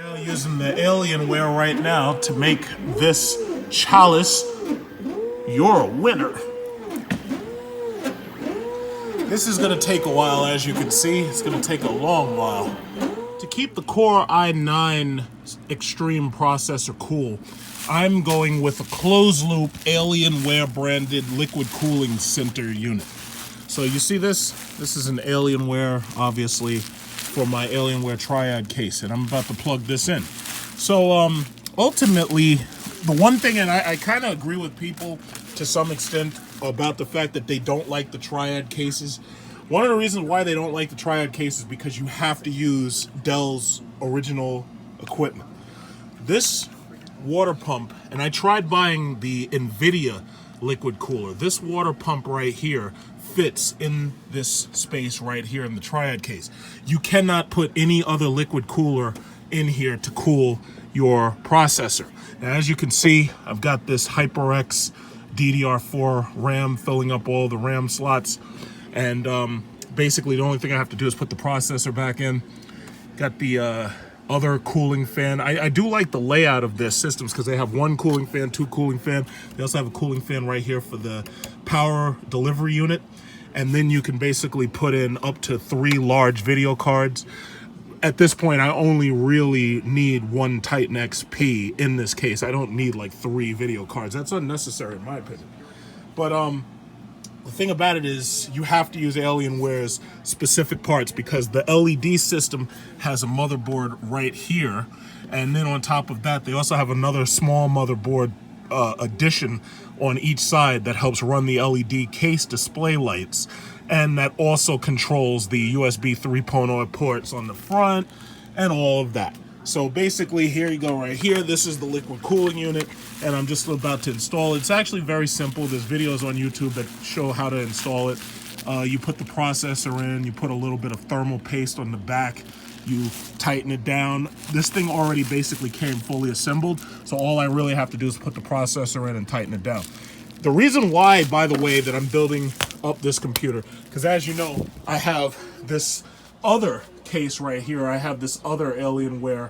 Now using the Alienware right now to make this chalice. You're a winner. This is going to take a while, as you can see. It's going to take a long while. To keep the Core i9 Extreme processor cool, I'm going with a closed-loop Alienware branded liquid cooling center unit. So you see this? This is an Alienware, obviously, for my Alienware Triad case, and I'm about to plug this in. So ultimately, the one thing, and I kind of agree with people to some extent about the fact that they don't like the Triad cases. One of the reasons why they don't like the Triad case is because you have to use Dell's original equipment. This water pump, and I tried buying the NVIDIA liquid cooler. This water pump right here fits in this space right here in the Triad case. You cannot put any other liquid cooler in here to cool your processor. Now, as you can see, I've got this HyperX DDR4 RAM filling up all the RAM slots. And basically the only thing I have to do is put the processor back in. Got the other cooling fan. I do like the layout of their systems because they have one cooling fan, two cooling fan. They also have a cooling fan right here for the power delivery unit. And then you can basically put in up to 3 large video cards. At this point, I only really need one Titan XP in this case. I don't need like 3 video cards. That's unnecessary in my opinion. But the thing about it is you have to use Alienware's specific parts because the LED system has a motherboard right here. And then on top of that, they also have another small motherboard addition on each side that helps run the LED case display lights. And that also controls the USB 3.0 ports on the front and all of that. So basically, here you go right here. This is the liquid cooling unit, and I'm just about to install it. It's actually very simple. There's videos on YouTube that show how to install it. You put the processor in, you put a little bit of thermal paste on the back, you tighten it down. This thing already basically came fully assembled, so all I really have to do is put the processor in and tighten it down. The reason why, by the way, that I'm building up this computer, because as you know, I have this other case right here. I have this other Alienware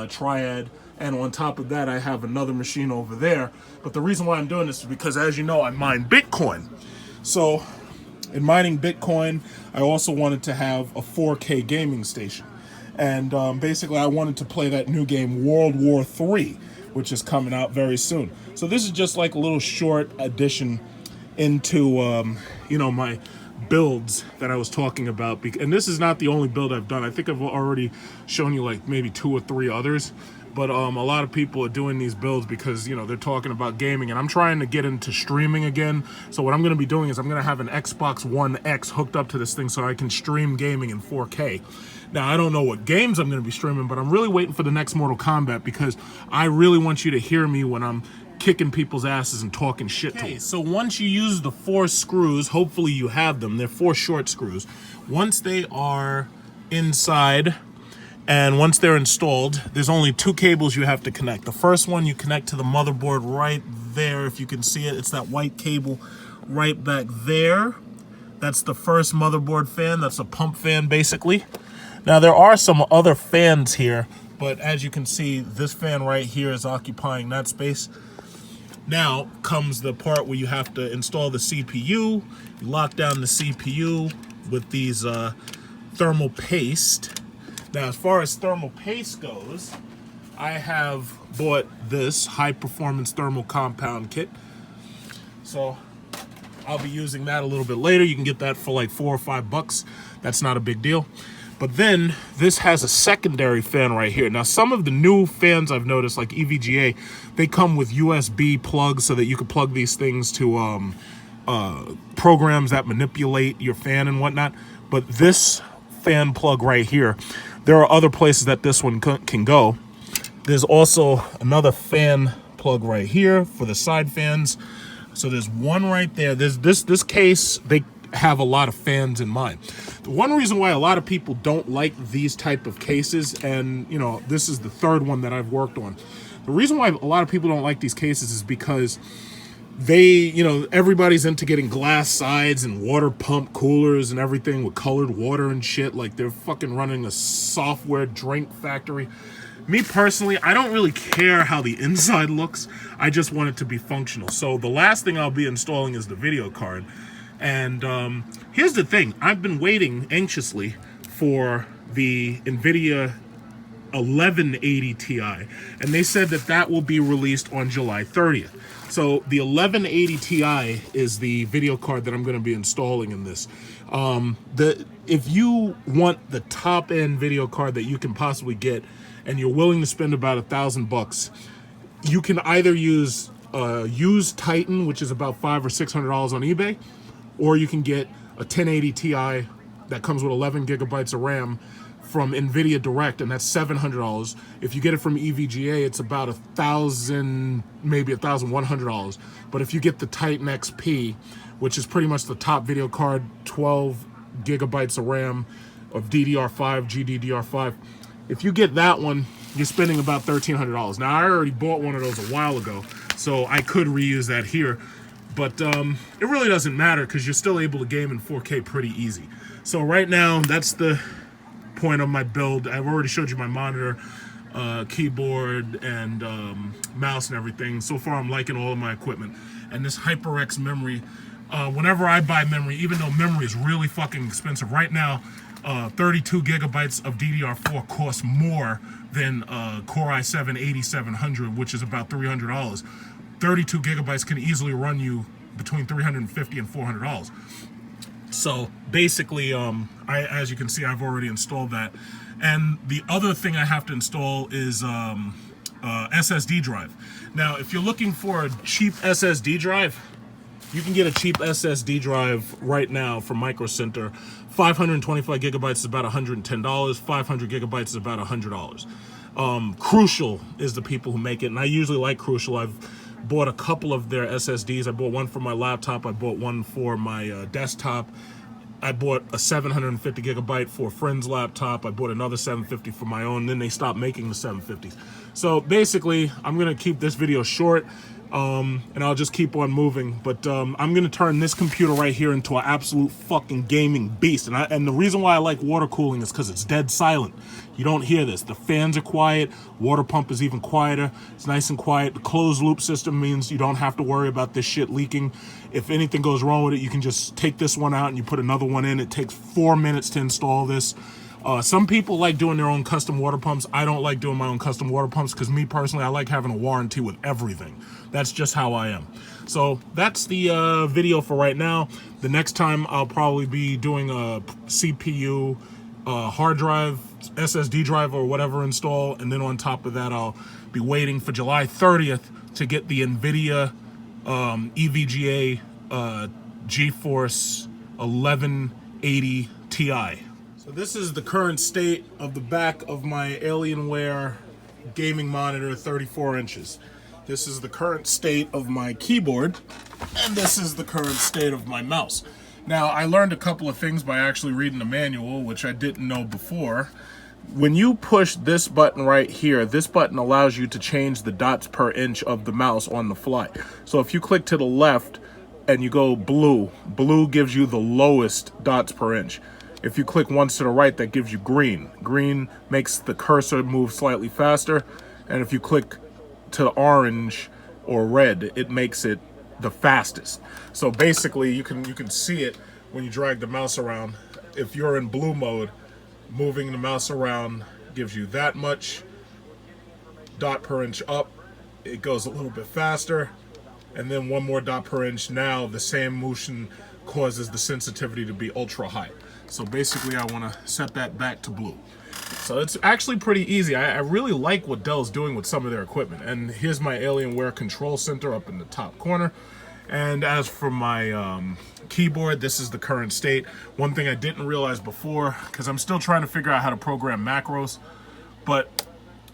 Triad, and on top of that, I have another machine over there. But the reason why I'm doing this is because, as you know, I mine Bitcoin. So, in mining Bitcoin, I also wanted to have a 4K gaming station. And basically, I wanted to play that new game, World War III, which is coming out very soon. So this is just like a little short addition into, you know, my builds that I was talking about. And this is not the only build I've done. I think I've already shown you like maybe 2 or 3 others. But a lot of people are doing these builds because, you know, they're talking about gaming. And I'm trying to get into streaming again. So what I'm going to be doing is I'm going to have an Xbox One X hooked up to this thing so I can stream gaming in 4K. Now, I don't know what games I'm going to be streaming, but I'm really waiting for the next Mortal Kombat because I really want you to hear me when I'm kicking people's asses and talking shit to them. So once you use the 4 screws, hopefully you have them. They're 4 short screws. Once they are inside and once they're installed, there's only 2 cables you have to connect. The first one you connect to the motherboard right there, if you can see it. It's that white cable right back there. That's the first motherboard fan. That's a pump fan, basically. Now, there are some other fans here, but as you can see, this fan right here is occupying that space. Now comes the part where you have to install the CPU. You lock down the CPU with these thermal paste. Now, as far as thermal paste goes, I have bought this high-performance thermal compound kit. So I'll be using that a little bit later. You can get that for like $4 or $5. That's not a big deal. But then this has a secondary fan right here. Now, some of the new fans I've noticed, like EVGA, they come with USB plugs so that you can plug these things to programs that manipulate your fan and whatnot. But this fan plug right here, there are other places that this one can go. There's also another fan plug right here for the side fans. So there's one right there. There's this case, they have a lot of fans in mind. The one reason why a lot of people don't like these type of cases, and you know, this is the 3rd one that I've worked on. The reason why a lot of people don't like these cases is because everybody's into getting glass sides and water pump coolers and everything with colored water and shit. Like, they're fucking running a software drink factory. Me personally, I don't really care how the inside looks. I just want it to be functional. So the last thing I'll be installing is the video card. And here's the thing. I've been waiting anxiously for the NVIDIA 1180 Ti, and they said that will be released on July 30th. So the 1180 Ti is the video card that I'm going to be installing in this. If you want the top end video card that you can possibly get, and you're willing to spend about $1,000, you can either use used Titan, which is about $500 or $600 on eBay, or you can get a 1080 Ti that comes with 11 gigabytes of RAM from NVIDIA Direct, and that's $700. If you get it from EVGA, it's about $1,000, maybe $1,100. But if you get the Titan XP, which is pretty much the top video card, 12 gigabytes of RAM of DDR5, GDDR5, if you get that one, you're spending about $1,300. Now, I already bought one of those a while ago, so I could reuse that here. But it really doesn't matter because you're still able to game in 4K pretty easy. So right now, that's the point of my build. I've already showed you my monitor, keyboard, and mouse and everything. So far, I'm liking all of my equipment. And this HyperX memory, whenever I buy memory, even though memory is really fucking expensive, right now, 32 gigabytes of DDR4 costs more than Core i7-8700, which is about $300. 32 gigabytes can easily run you between $350 and $400. So basically, as you can see, I've already installed that. And the other thing I have to install is SSD drive. Now, if you're looking for a cheap SSD drive, you can get a cheap SSD drive right now from Micro Center. 525 gigabytes is about $110. 500 gigabytes is about $100. Crucial is the people who make it, and I usually like Crucial. I've bought a couple of their SSDs. I bought one for my laptop. I bought one for my desktop. I bought a 750 gigabyte for a friend's laptop. I bought another 750 for my own. Then they stopped making the 750s. So basically, I'm going to keep this video short. And I'll just keep on moving. But I'm going to turn this computer right here into an absolute fucking gaming beast. And the reason why I like water cooling is because it's dead silent. You don't hear this. The fans are quiet. Water pump is even quieter. It's nice and quiet. The closed loop system means you don't have to worry about this shit leaking. If anything goes wrong with it, you can just take this one out and you put another one in. It takes 4 minutes to install this. Some people like doing their own custom water pumps. I don't like doing my own custom water pumps because me personally, I like having a warranty with everything. That's just how I am. So that's the video for right now. The next time I'll probably be doing a CPU, hard drive, SSD drive or whatever install. And then on top of that, I'll be waiting for July 30th to get the NVIDIA EVGA GeForce 1180 Ti. So this is the current state of the back of my Alienware gaming monitor, 34 inches. This is the current state of my keyboard, and this is the current state of my mouse. Now, I learned a couple of things by actually reading the manual, which I didn't know before. When you push this button right here, this button allows you to change the dots per inch of the mouse on the fly. So if you click to the left and you go blue, blue gives you the lowest dots per inch. If you click once to the right, that gives you green. Green makes the cursor move slightly faster. And if you click to orange or red, it makes it the fastest. So basically, you can see it when you drag the mouse around. If you're in blue mode, moving the mouse around gives you that much dot per inch up. It goes a little bit faster. And then one more dot per inch. Now the same motion causes the sensitivity to be ultra high. So basically, I want to set that back to blue. So it's actually pretty easy. I really like what Dell's doing with some of their equipment. And here's my Alienware control center up in the top corner. And as for my keyboard, this is the current state. One thing I didn't realize before, because I'm still trying to figure out how to program macros, but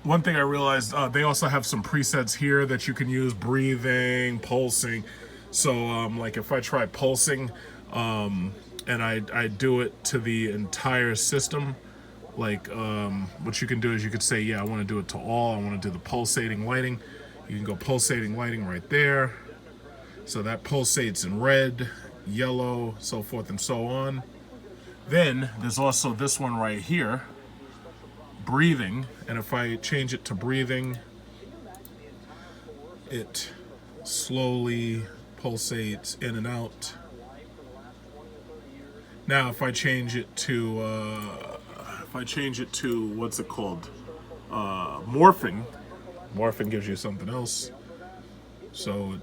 one thing I realized, they also have some presets here that you can use, breathing, pulsing. So like if I try pulsing, and I do it to the entire system, like what you can do is you could say, yeah, I want to do it to all. I want to do the pulsating lighting. You can go pulsating lighting right there. So that pulsates in red, yellow, so forth and so on. Then there's also this one right here, breathing. And if I change it to breathing, it slowly pulsates in and out. Now if I change it to what's it called, morphing gives you something else. So it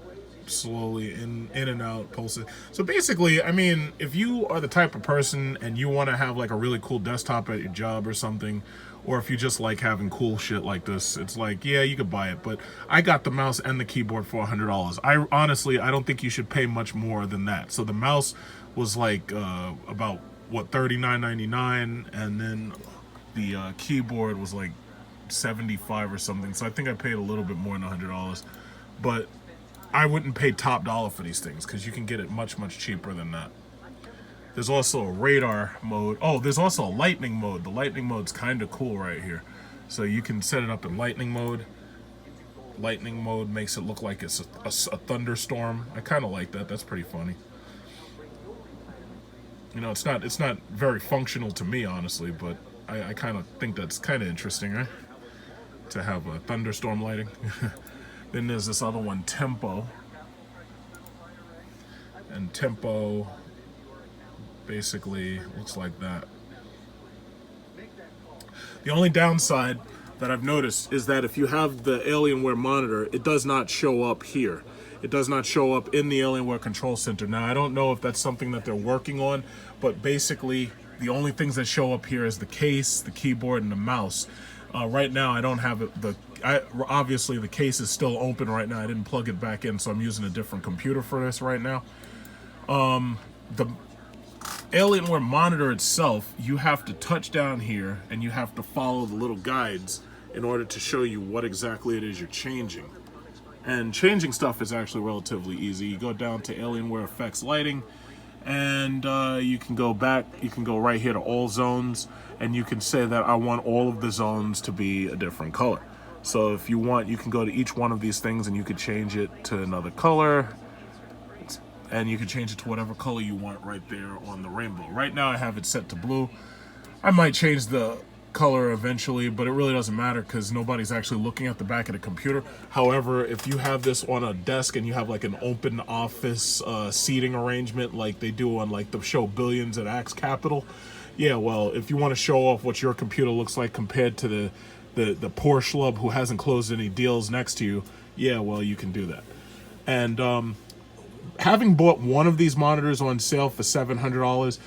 slowly in and out pulses. So basically, I mean, if you are the type of person and you want to have like a really cool desktop at your job or something, or if you just like having cool shit like this, it's like, yeah, you could buy it. But I got the mouse and the keyboard for $100. I don't think you should pay much more than that. So the mouse was like about what, $39.99, and then the keyboard was like $75 or something. So I think I paid a little bit more than $100. But I wouldn't pay top dollar for these things because you can get it much cheaper than that. There's also a radar mode. Oh, there's also a lightning mode. The lightning mode's kind of cool right here. So you can set it up in lightning mode. Lightning mode makes it look like it's a thunderstorm. I kind of like that. That's pretty funny. You know, it's not very functional to me, honestly, but I kind of think that's kind of interesting, right? To have a thunderstorm lighting. Then there's this other one, tempo. And tempo basically looks like that. The only downside that I've noticed is that if you have the Alienware monitor, it does not show up here. It does not show up in the Alienware Control Center. Now, I don't know if that's something that they're working on, but basically the only things that show up here is the case, the keyboard, and the mouse. Right now, I don't have it. Obviously, the case is still open right now. I didn't plug it back in, so I'm using a different computer for this right now. The Alienware monitor itself, you have to touch down here, and you have to follow the little guides in order to show you what exactly it is you're changing. And changing stuff is actually relatively easy. You go down to Alienware Effects Lighting, and you can go back, you can go right here to all zones, and you can say that I want all of the zones to be a different color. So if you want, you can go to each one of these things and you could change it to another color, and you can change it to whatever color you want right there on the rainbow. Right now I have it set to blue. I might change the color eventually, but it really doesn't matter because nobody's actually looking at the back of the computer. However, if you have this on a desk and you have like an open office seating arrangement like they do on like the show Billions at Axe Capital, yeah, well, if you want to show off what your computer looks like compared to the poor schlub who hasn't closed any deals next to you, yeah, well, you can do that. And having bought one of these monitors on sale for $700,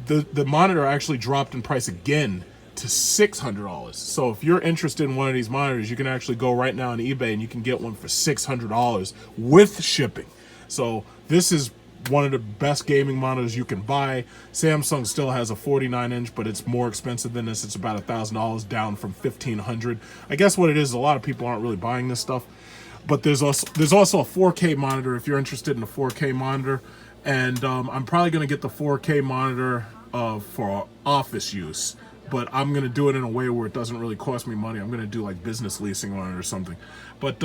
the monitor actually dropped in price again to $600. So if you're interested in one of these monitors, you can actually go right now on eBay and you can get one for $600 with shipping. So this is one of the best gaming monitors you can buy. Samsung still has a 49-inch, but it's more expensive than this. It's about $1,000 down from $1,500. I guess what it is, a lot of people aren't really buying this stuff. But there's also a 4K monitor if you're interested in a 4K monitor. And I'm probably going to get the 4K monitor for office use. But I'm going to do it in a way where it doesn't really cost me money. I'm going to do like business leasing on it or something. But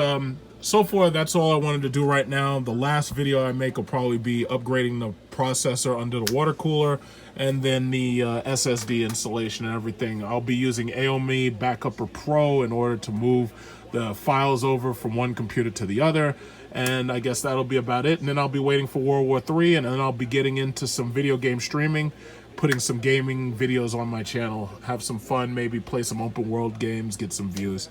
so far, that's all I wanted to do right now. The last video I make will probably be upgrading the processor under the water cooler and then the SSD installation and everything. I'll be using AOME Backupper Pro in order to move the files over from one computer to the other. And I guess that'll be about it. And then I'll be waiting for World War III, and then I'll be getting into some video game streaming, putting some gaming videos on my channel, have some fun, maybe play some open world games, get some views.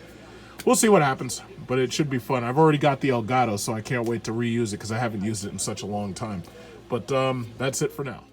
We'll see what happens, but it should be fun. I've already got the Elgato, so I can't wait to reuse it because I haven't used it in such a long time. But that's it for now.